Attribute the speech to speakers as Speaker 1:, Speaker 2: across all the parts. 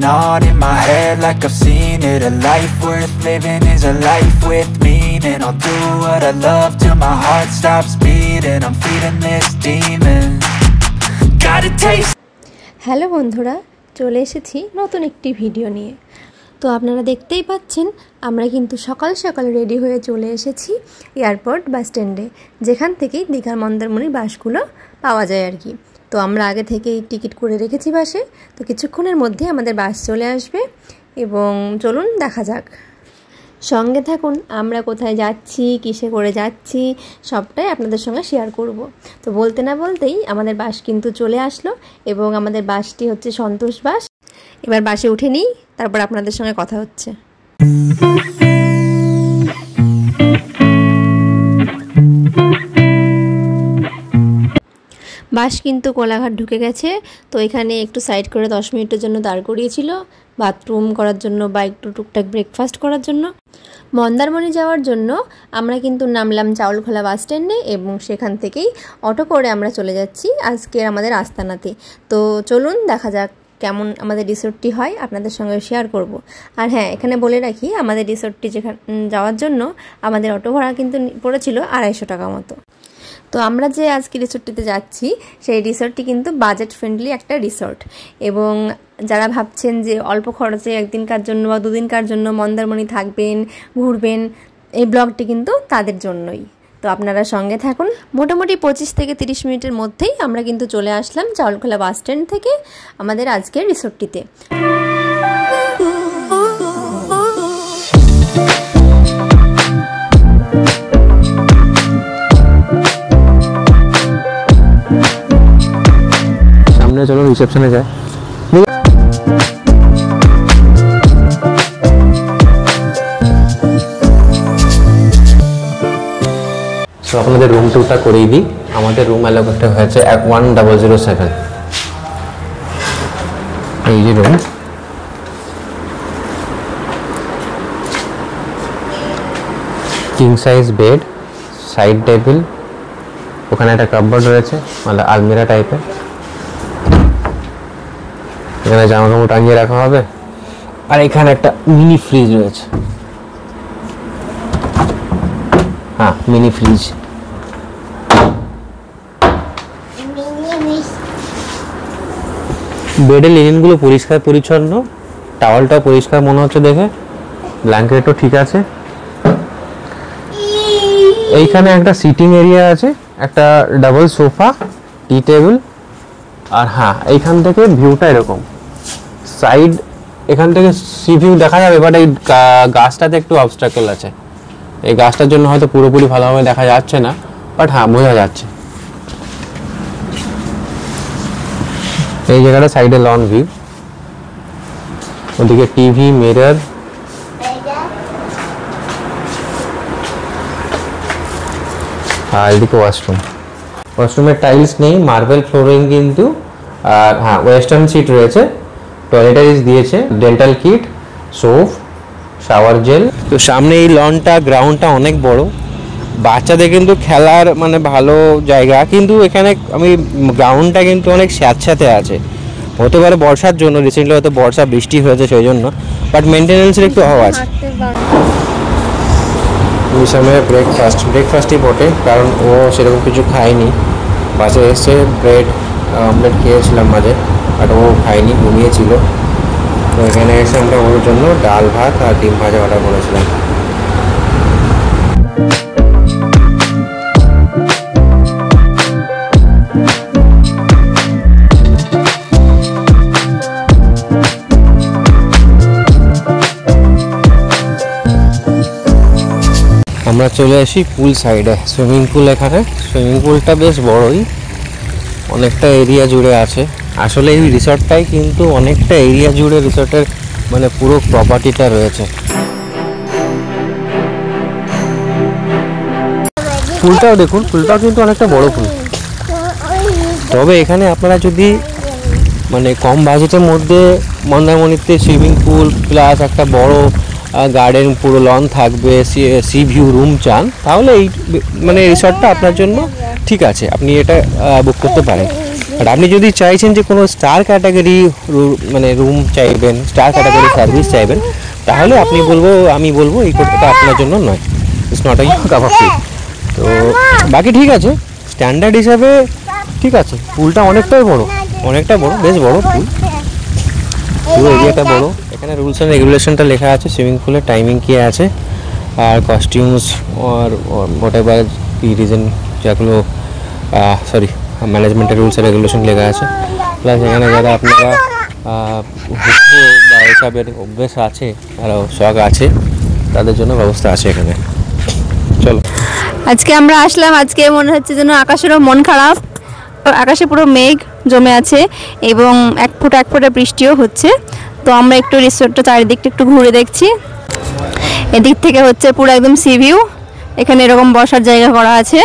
Speaker 1: on in my head like I've seen it. A life worth living is a life with meaning. I'll do what I love till my heart stops beating. I'm feeding this demon. Got a taste.
Speaker 2: Hello বন্ধুরা, চলে এসেছি নতুন একটি video নিয়ে। তো আপনারা দেখতেই পাচ্ছেন আমরা কিন্তু সকাল সকাল রেডি হয়ে চলে এসেছি এয়ারপোর্ট বাস স্ট্যান্ডে, যেখান থেকেই দীঘার মন্দারমণি বাসগুলো পাওয়া যায় আর কি। তো আমরা আগে থেকেই টিকিট করে রেখেছি বাসে, তো কিছুক্ষণের মধ্যে আমাদের বাস চলে আসবে এবং চলুন দেখা যাক। সঙ্গে থাকুন, আমরা কোথায় যাচ্ছি, কিসে করে যাচ্ছি সবটাই আপনাদের সঙ্গে শেয়ার করব। তো বলতে না বলতেই আমাদের বাস কিন্তু চলে আসলো এবং আমাদের বাসটি হচ্ছে সন্তোষ বাস। এবার বাসে উঠে নিই, তারপর আপনাদের সঙ্গে কথা হচ্ছে। বাস কিন্তু কোলাঘাট ঢুকে গেছে। তো এখানে একটু সাইড করে 10 মিনিটের জন্য দাঁড় করিয়েছিল, বাথরুম করার জন্য বা একটু টুকটাক ব্রেকফাস্ট করার জন্য। মন্দারমণি যাওয়ার জন্য আমরা কিন্তু নামলাম চাউলখোলা বাস স্ট্যান্ডে এবং সেখান থেকেই অটো করে আমরা চলে যাচ্ছি আজকের আমাদের আস্তানাতে। তো চলুন দেখা যাক কেমন আমাদের রিসোর্টটি হয়, আপনাদের সঙ্গে শেয়ার করব। আর হ্যাঁ, এখানে বলে রাখি আমাদের রিসোর্টটি যেখানে যাওয়ার জন্য আমাদের অটো ভাড়া কিন্তু পড়েছিল 250 টাকা মতো। তো আমরা যে আজকে রিসোর্টটিতে যাচ্ছি সেই রিসোর্টটি কিন্তু বাজেট ফ্রেন্ডলি একটা রিসোর্ট, এবং যারা ভাবছেন যে অল্প খরচে একদিনকার জন্য বা দুদিনকার জন্য মন্দারমণি থাকবেন, ঘুরবেন, এই ব্লগটি কিন্তু তাদের জন্যই। তো আপনারা সঙ্গে থাকুন। মোটামুটি 25 থেকে 30 মিনিটের মধ্যেই আমরা কিন্তু চলে আসলাম চাউলখোলা বাস স্ট্যান্ড থেকে আমাদের আজকের রিসোর্টটিতে।
Speaker 3: সামনে চলো রিসেপশনে যাই। সো আপনাদের রুম টুরটা করেই দিই। আমাদের রুম অ্যালোকেট হয়েছে 1007। এই যে room, king size bed, side table, ওখানে একটা কাপবোর্ড রয়েছে মানে আলমিরা টাইপের, এখানে জামা কাপড় টাঙিয়ে রাখা হবে। আর এখানে একটা মিনি ফ্রিজ রয়েছে, হ্যাঁ মিনি ফ্রিজ। বেডের লিনেনগুলো পরিষ্কার পরিচ্ছন্ন, টাওয়ালটাও পরিষ্কার মনে হচ্ছে দেখে, ব্ল্যাঙ্কেটও ঠিক আছে। এইখানে একটা সিটিং এরিয়া আছে, একটা ডাবল সোফা, টি টেবিল। আর হ্যাঁ, এইখান থেকে ভিউটা এরকম সাইড, এখান থেকে সি ভিউ দেখা যাবে, বাট এই গাছটাতে একটু অবস্ট্রাকল আছে। এই গাছটার জন্য হয়তো পুরোপুরি ভালোভাবে দেখা যাচ্ছে না, বাট হ্যাঁ বোঝা যাচ্ছে। এই জায়গাটা সাইডে লন ভিউ, ওদিকে টিভি, মিরর, আর এদিকে ওয়াশরুম। ওয়াশরুমের টাইলস নেই, মার্বেল ফ্লোরিং কিন্তু। আর হ্যাঁ, ওয়েস্টার্ন সিট রয়েছে, টয়লেটারিজ দিয়েছে, dental kit, soap, shower gel. তো সামনে এই লনটা, গ্রাউন্ডটা অনেক বড়, বাচ্চাদের কিন্তু খেলার মানে ভালো জায়গা। কিন্তু এখানে আমি গ্রাউন্ডটা কিন্তু অনেক স্যাঁতস্যাঁতে আছে, হতে পারে বর্ষার জন্য, রিসেন্টলি হয়তো বর্ষা বৃষ্টি হয়েছে সেই জন্য, বাট মেনটেন্যান্সের একটু অভাব আছে। সামনে ব্রেকফাস্টই বটে, কারণ ও সেরকম কিছু খায়নি। বাসে এসে ব্রেড অমলেট খেয়েছিলাম মাঝে, বাট ও খায়নি, ঘুমিয়েছিল। তো এখানে এসে আমরা ওর জন্য ডাল ভাত আর ডিম ভাজা অর্ডার করেছিলাম। আমরা চলে আসি পুল সাইডে, সুইমিং পুল। এখানে সুইমিং পুলটা বেশ বড়ই, অনেকটা এরিয়া জুড়ে আছে। আসলে এই রিসর্টটাই কিন্তু অনেকটা এরিয়া জুড়ে রিসর্টের মানে পুরো প্রপার্টিটা রয়েছে। পুলটাও দেখুন, পুলটাও কিন্তু অনেকটা বড় পুল। তবে এখানে আপনারা যদি মানে কম বাজেটের মধ্যে মন্দারমণিতে সুইমিং পুল প্লাস একটা বড় গার্ডেন, পুরো লন থাকবে, সি ভিউ রুম চান, তাহলে এই মানে রিসর্টটা আপনার জন্য ঠিক আছে, আপনি এটা বুক করতে পারেন। আর আপনি যদি চাইছেন যে কোনো স্টার ক্যাটাগরি মানে রুম চাইবেন, স্টার ক্যাটাগরি সার্ভিস চাইবেন, তাহলে আমি বলবো এই হোটেলটা আপনার জন্য নয়। It's not a cup of tea. তো বাকি ঠিক আছে, স্ট্যান্ডার্ড হিসাবে ঠিক আছে। পুলটা অনেকটাই বড়, বেশ বড় পুল, পুরো এরিয়াটা বড়। এখানে রুলস অ্যান্ড রেগুলেশনটা লেখা আছে, সুইমিং পুলের টাইমিং কি আছে, আর কস্টিউমস আর হোয়াট এভার কি রিজন যেগুলো ম্যানেজমেন্টের রুলস অ্যান্ড রেগুলেশন লেখা আছে। প্লাস এখানে যারা আপনারা বা এসবের অভ্যেস আছে, আর শখ আছে, তাদের জন্য ব্যবস্থা আছে এখানে। চলো,
Speaker 2: আজকে আমরা আসলাম, আজকে মনে হচ্ছে যেন আকাশেরও মন খারাপ, আকাশে পুরো মেঘ জমে আছে এবং এক ফোঁটা বৃষ্টিও হচ্ছে। তো আমরা একটু রিসোর্টটা চারিদিকটা একটু ঘুরে দেখছি। এদিক থেকে হচ্ছে পুরো একদম সি ভিউ, এখানে এরকম বসার জায়গা করা আছে।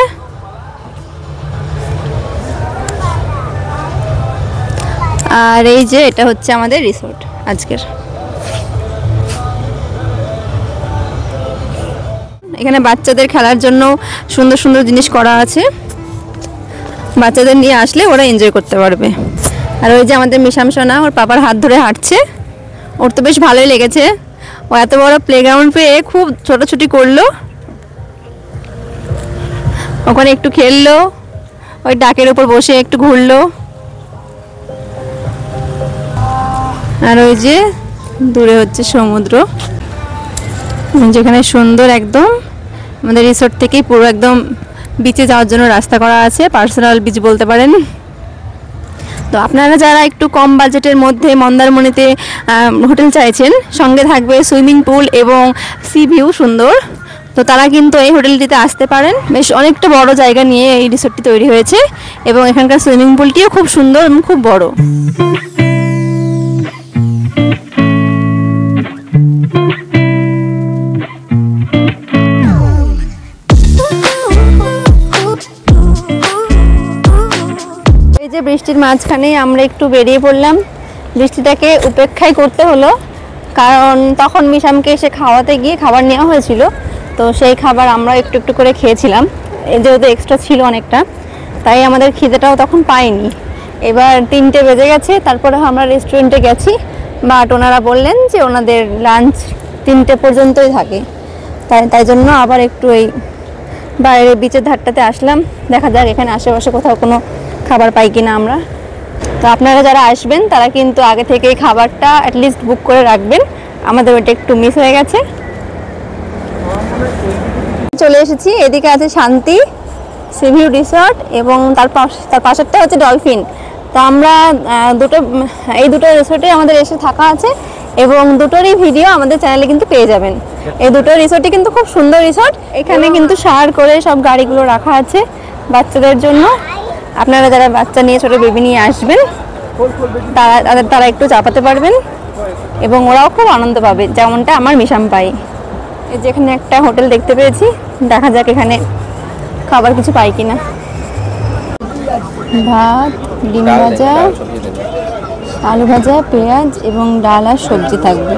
Speaker 2: আর এই যে এটা হচ্ছে আমাদের রিসোর্ট আজকের। এখানে বাচ্চাদের খেলার জন্য সুন্দর সুন্দর জিনিস করা আছে, বাচ্চাদের নিয়ে আসলে ওরা এনজয় করতে পারবে। আর ওই যে আমাদের মিশাম সোনা ওর পাপার হাত ধরে হাঁটছে, ওর তো বেশ ভালোই লেগেছে। ও এত বড় প্লেগ্রাউন্ড পেয়ে খুব ছোটাছুটি করলো, ওখানে একটু খেললো, ওই ডাকের উপর বসে একটু ঘুরলো। আর ওই যে দূরে হচ্ছে সমুদ্র, যেখানে সুন্দর একদম আমাদের রিসোর্ট থেকেই পুরো একদম বিচে যাওয়ার জন্য রাস্তা করা আছে, পার্সোনাল বিচ বলতে পারেন। তো আপনারা যারা একটু কম বাজেটের মধ্যে মন্দারমণিতে হোটেল চাইছেন, সঙ্গে থাকবে সুইমিং পুল এবং সি ভিউ সুন্দর, তো তারা কিন্তু এই হোটেলটিতে আসতে পারেন। বেশ অনেকটা বড় জায়গা নিয়ে এই রিসোর্টটি তৈরি হয়েছে এবং এখানকার সুইমিং পুলটিও খুব সুন্দর এবং খুব বড়। যে বৃষ্টির মাঝখানে আমরা একটু বেরিয়ে পড়লাম, বৃষ্টিটাকে উপেক্ষাই করতে হলো, কারণ তখন মিশামকে এসে খাওয়াতে গিয়ে খাবার নেওয়া হয়েছিল, তো সেই খাবার আমরা একটু একটু করে খেয়েছিলাম, যেহেতু এক্সট্রা ছিল অনেকটা, তাই আমাদের খিদেটাও তখন পাইনি। এবার 3টে বেজে গেছে, তারপরে আমরা রেস্টুরেন্টে গেছি, বাট ওনারা বললেন যে ওনাদের লাঞ্চ 3টে পর্যন্তই থাকে, তাই জন্য আবার একটু এই বাইরে বিচের ধারটাতে আসলাম, দেখা যাক এখানে আশেপাশে কোথাও কোনো খাবার পাই কিনা আমরা। তো আপনারা যারা আসবেন তারা কিন্তু আগে থেকেই খাবারটা অ্যাটলিস্ট বুক করে রাখবেন, আমাদের ওইটা একটু মিস হয়ে গেছে। চলে এসেছি, এদিকে আছে শান্তি সি ভিউ রিসর্ট এবং তার পাশেরটা হচ্ছে ডলফিন। তো আমরা এই দুটো রিসর্টে আমাদের এসে থাকা আছে এবং দুটোরই ভিডিও আমাদের চ্যানেলে কিন্তু পেয়ে যাবেন। এই দুটো রিসর্টই কিন্তু খুব সুন্দর রিসর্ট, এখানে কিন্তু শাওয়ার করে সব গাড়িগুলো রাখা আছে বাচ্চাদের জন্য। আপনারা যারা বাচ্চা নিয়ে ছোটো বেবি নিয়ে আসবেন তারা একটু চাপাতে পারবেন এবং ওরাও খুব আনন্দ পাবে, যেমনটা আমার মিশাম পাই। এই যে এখানে একটা হোটেল দেখতে পেয়েছি, দেখা যাক এখানে খাবার কিছু পাই কিনা। ভাত, ডিম ভাজা, আলু ভাজা, পেঁয়াজ এবং ডাল আর সবজি থাকবে।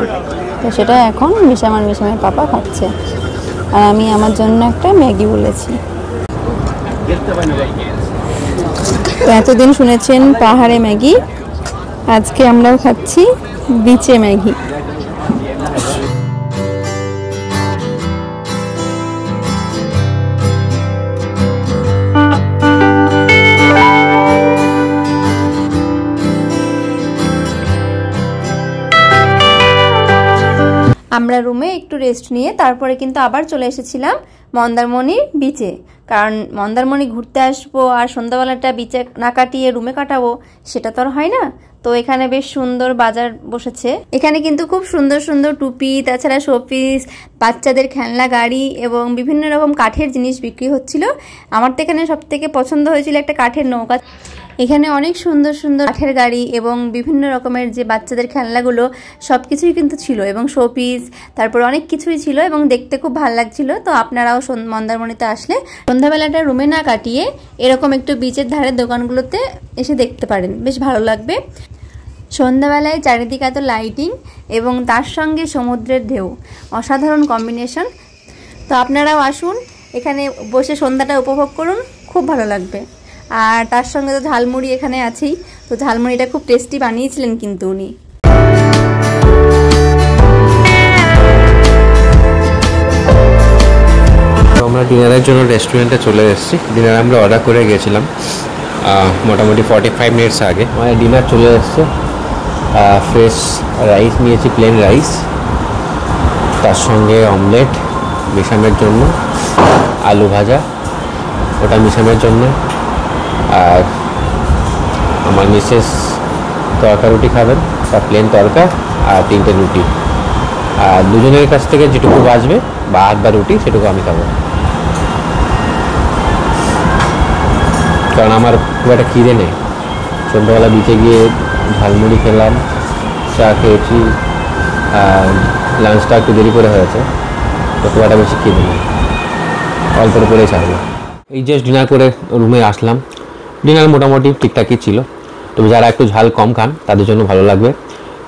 Speaker 2: তো সেটা এখন মিশামের পাপা খাচ্ছে, আর আমি আমার জন্য একটা ম্যাগি বলেছি। এতদিন শুনেছেন পাহাড়ে ম্যাগি, আজকে আমরাও খাচ্ছি বিচে ম্যাগি। আমরা রুমে একটু রেস্ট নিয়ে তারপরে কিন্তু আবার চলে এসেছিলাম মন্দারমণির বিচে, কারণ মন্দারমণি ঘুরতে আসবো আর সন্ধ্যাবেলাটা বিচে না কাটিয়ে রুমে কাটাবো সেটা তো আর হয় না। তো এখানে বেশ সুন্দর বাজার বসেছে, এখানে কিন্তু খুব সুন্দর সুন্দর টুপি, তাছাড়া শোপিস, বাচ্চাদের খেলনা গাড়ি এবং বিভিন্ন রকম কাঠের জিনিস বিক্রি হচ্ছিল। আমার তো এখানে সব থেকে পছন্দ হয়েছিল একটা কাঠের নৌকা। এখানে অনেক সুন্দর সুন্দর কাঠের গাড়ি এবং বিভিন্ন রকমের যে বাচ্চাদের খেলনাগুলো সব কিছুই কিন্তু ছিল এবং শোপিস, তারপর অনেক কিছুই ছিল এবং দেখতে খুব ভালো লাগছিল। তো আপনারাও মন্দারমণিতে আসলে সন্ধ্যাবেলাটা রুমে না কাটিয়ে এরকম একটু বিচের ধারের দোকানগুলোতে এসে দেখতে পারেন, বেশ ভালো লাগবে। সন্ধ্যাবেলায় চারিদিকে এত লাইটিং এবং তার সঙ্গে সমুদ্রের ঢেউ, অসাধারণ কম্বিনেশন। তো আপনারাও আসুন, এখানে বসে সন্ধ্যাটা উপভোগ করুন, খুব ভালো লাগবে।
Speaker 4: আর তার সঙ্গে তো ঝালমুড়ি এখানে আছেই। তো ঝালমুড়িটা খুব টেস্টি বানিয়েছিলেন কিন্তু উনি।
Speaker 3: আমরা ডিনারের জন্য রেস্টুরেন্টে চলে এসেছি। ডিনার আমরা অর্ডার করে গেছিলাম মোটামুটি 45 মিনিটস আগে। আমাদের ডিনার চলে এসছে। ফ্রেশ রাইস নিয়েছি, প্লেন রাইস, তার সঙ্গে অমলেট মিশামের জন্য, আলু ভাজা ওটা মিশামের জন্য, আর আমার মিসেস তরকা রুটি খাবেন, তা প্লেন তরকা আর 3টে রুটি। আর দুজনের কাছ থেকে যেটুকু বাঁচবে ভাত বা রুটি সেটুকু আমি খাবো, কারণ আমার খুব একটা খিদে নেই। সন্ধ্যাবেলা বিচে গিয়ে ঝালমুড়ি খেলাম, চা খেয়েছি, আর লাঞ্চটা একটু দেরি করে হয়েছে, তো খুব একটা বেশি খিদে নেই, অল্পের করেই ছাড়বো। এই জাস্ট ডিনার করে রুমে আসলাম। ডিনার মোটামুটি ঠিকঠাকই ছিল, তবে যারা একটু ঝাল কম খান তাদের জন্য ভালো লাগবে,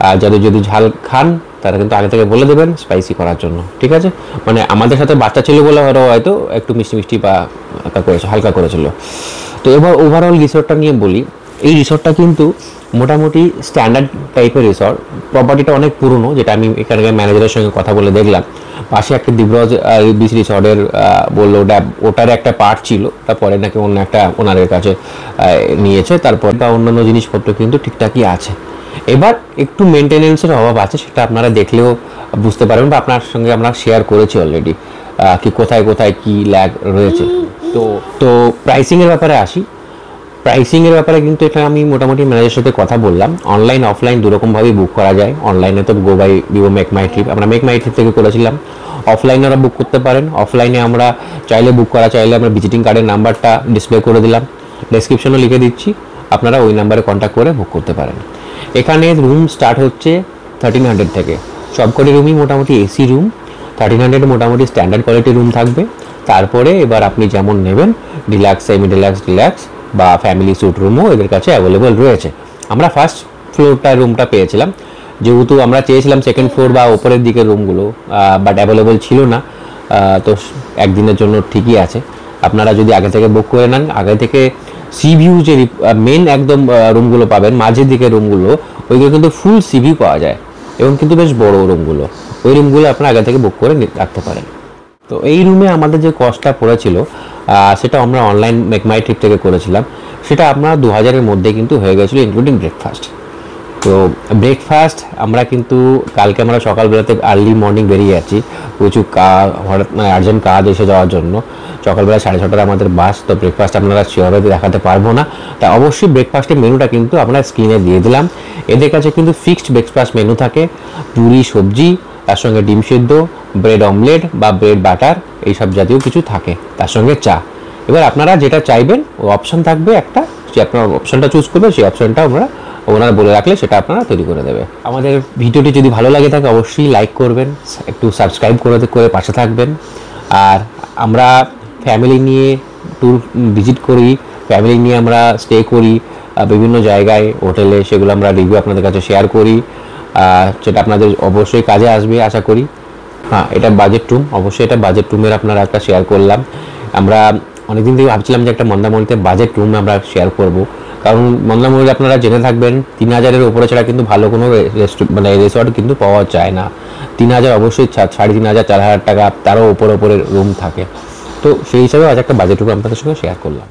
Speaker 3: আর যাদের যদি ঝাল খান তারা কিন্তু আগে থেকে বলে দেবেন স্পাইসি করার জন্য, ঠিক আছে? মানে আমাদের সাথে বাচ্চা ছিল বলে হয়তো একটু মিষ্টি মিষ্টি বা হালকা করেছিল। তো এবার ওভারঅল রিসর্টটা নিয়ে বলি। এই রিসর্টটা কিন্তু মোটামুটি স্ট্যান্ডার্ড টাইপের রিসর্ট। প্রপার্টিটা অনেক পুরনো, যেটা আমি এখানকার ম্যানেজারের সঙ্গে কথা বলে দেখলাম। পাশে একটা দিব্রজ বিচ রিসর্টের বললো ওটার একটা পার্ট ছিল, তারপরে নাকি অন্য একটা ওনারের কাছে নিয়েছে। তারপর অন্যান্য জিনিসপত্র কিন্তু ঠিকঠাকই আছে। এবার একটু মেনটেনেন্সের অভাব আছে, সেটা আপনারা দেখলেও বুঝতে পারবেন, বা আপনার সঙ্গে আমরা শেয়ার করেছি অলরেডি কি কোথায় কোথায় কি ল্যাগ রয়েছে। তো প্রাইসিংয়ের ব্যাপারে আসি। প্রাইসিংয়ের ব্যাপারে কিন্তু এটা আমি মোটামুটি ম্যানেজারের সাথে কথা বললাম। অনলাইন অফলাইন দুরকমভাবেই বুক করা যায়। অনলাইনে তো go by via MakeMyTrip, আমরা মেক মাই ট্রিপ থেকে করেছিলাম। অফলাইনে ওরা বুক করতে পারেন। অফলাইনে আমরা চাইলে বুক করা চাইলে আমরা ভিজিটিং কার্ডের নাম্বারটা ডিসপ্লে করে দিলাম, ডেসক্রিপশনও লিখে দিচ্ছি, আপনারা ওই নাম্বারে কন্ট্যাক্ট করে বুক করতে পারেন। এখানে রুম স্টার্ট হচ্ছে 1300 থেকে। সবকটি রুমই মোটামুটি এসি রুম। 1300 মোটামুটি স্ট্যান্ডার্ড কোয়ালিটির রুম থাকবে। তারপরে এবার আপনি যেমন নেবেন, ডিলাক্স, সেমি ডিলাক্স বা ফ্যামিলি স্যুট রুমও এদের কাছে অ্যাভেলেবল রয়েছে। আমরা ফার্স্ট ফ্লোরটা রুমটা পেয়েছিলাম, যেহেতু আমরা চেয়েছিলাম সেকেন্ড ফ্লোর বা ওপরের দিকের রুমগুলো, বাট অ্যাভেলেবল ছিল না। তো একদিনের জন্য ঠিকই আছে। আপনারা যদি আগে থেকে বুক করে নেন, আগে থেকে সি ভিউ যে মেন একদম রুমগুলো পাবেন, মাঝের দিকের রুমগুলো, ওইগুলো কিন্তু ফুল সি ভিউ পাওয়া যায় এবং কিন্তু বেশ বড় রুমগুলো। ওই রুমগুলো আপনারা আগে থেকে বুক করে রাখতে পারেন। তো এই রুমে আমাদের যে কস্টটা পড়েছিল সেটা আমরা অনলাইন মেক মাই ট্রিপ থেকে করেছিলাম। সেটা আপনার 2000-এর মধ্যে কিন্তু হয়ে গেছিলো, ইনক্লুডিং ব্রেকফাস্ট। তো ব্রেকফাস্ট আমরা কিন্তু কালকে আমরা সকালবেলাতে আর্লি মর্নিং বেরিয়ে যাচ্ছি, প্রচুর হঠাৎ আর্জেন্ট কাজ এসে যাওয়ার জন্য। সকালবেলা 6:30টার আমাদের বাস। তো ব্রেকফাস্ট আপনারা শিওরভাবে দেখাতে পারবো না, তা অবশ্যই ব্রেকফাস্টের মেনুটা কিন্তু আমরা স্ক্রিনে দিয়ে দিলাম। এদের কাছে কিন্তু ফিক্সড ব্রেকফাস্ট মেনু থাকে, পুরি সবজি, তার সঙ্গে ডিম সিদ্ধ, ব্রেড অমলেট বা ব্রেড বাটার, এইসব জাতীয় কিছু থাকে, তার সঙ্গে চা। এবার আপনারা যেটা চাইবেন ও অপশান থাকবে একটা, যে আপনার অপশানটা চুজ করবে, সেই অপশানটা ওনারা বলে রাখলে সেটা আপনারা তৈরি করে দেবে। আমাদের ভিডিওটি যদি ভালো লাগে থাকে অবশ্যই লাইক করবেন, একটু সাবস্ক্রাইব করে পাশে থাকবেন। আর আমরা ফ্যামিলি নিয়ে ট্যুর ভিজিট করি, ফ্যামিলি নিয়ে আমরা স্টে করি বিভিন্ন জায়গায়, হোটেলে, সেগুলো আমরা রিভিউ আপনাদের কাছে শেয়ার করি, সেটা আপনাদের অবশ্যই কাজে আসবে আশা করি। হ্যাঁ, এটা বাজেট রুম, অবশ্যই এটা বাজেট রুমের আপনারা একটা শেয়ার করলাম। আমরা অনেকদিন থেকে ভাবছিলাম যে একটা মন্দারমণিতে বাজেট রুম আমরা শেয়ার করব, কারণ মন্দারমণিতে আপনারা জেনে থাকবেন 3000-এর উপরে ছাড়া কিন্তু ভালো কোনো রিসর্ট কিন্তু পাওয়া যায় না। 3000 অবশ্যই 3500, 4000 টাকা, তারও ওপরে রুম থাকে। তো সেই হিসাবে আজ একটা বাজেট রুম আপনাদের সঙ্গে শেয়ার করলাম।